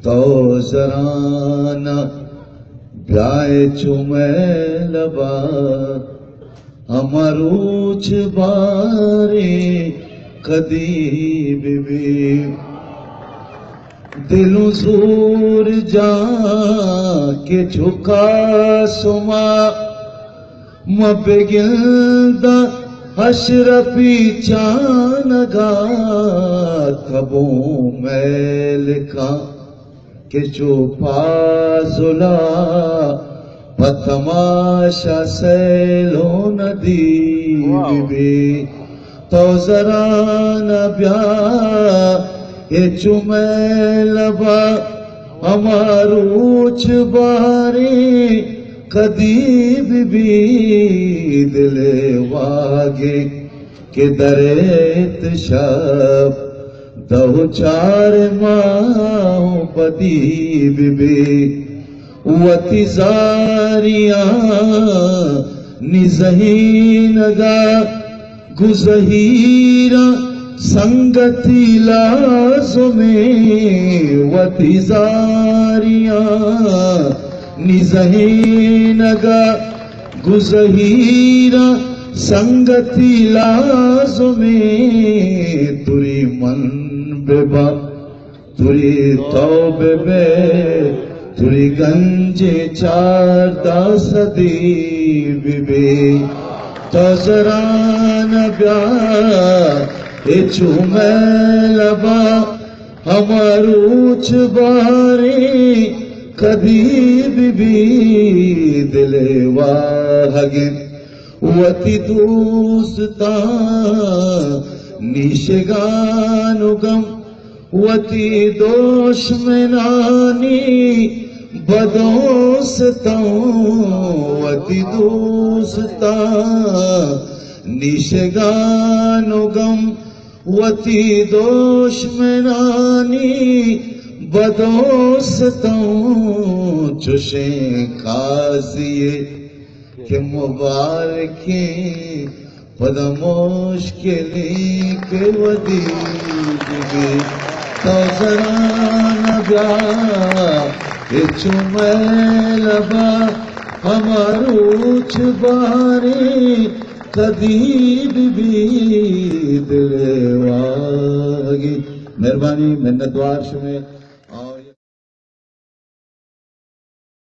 تو زرانا بیائے چومے لبا ہماروچ بارے کدی بی دلوں زور جا کے جھکا سما مبگلدہ حشر پیچانگا تبوں میں لکھا کہ چوپا زلا پتماشا سیلو ندی بی تو زرانا بیا یہ چومے لبا ہماروچ بارے کدی بی دل واگے کہ دریت شب دو چار ماہ پدی بی وتی زاریاں نزہینگا گزہیرا سنگتی لازمے وتی زاریاں نزہینگا گزہیرا سنگتی لازمے تری من بے تری توبے بے تری گنجے چار دا صدی بی تو زرانا بیا اے چومے لبا ہماروچ بارے کدی بی دل واگے وتی دوستا نیشگانو غم وتی دشمنانی بدوستا وتی دوستا نیشگانو غم وتی دشمنانی بدوستا چوشیں قاضیے کہ مبارکیں پدموش کے لیک ودی بی تو زرانا بیا یہ چومے لبا ہماروچ بارے کدی بی دل واگی مہربانی منت دوار شمیں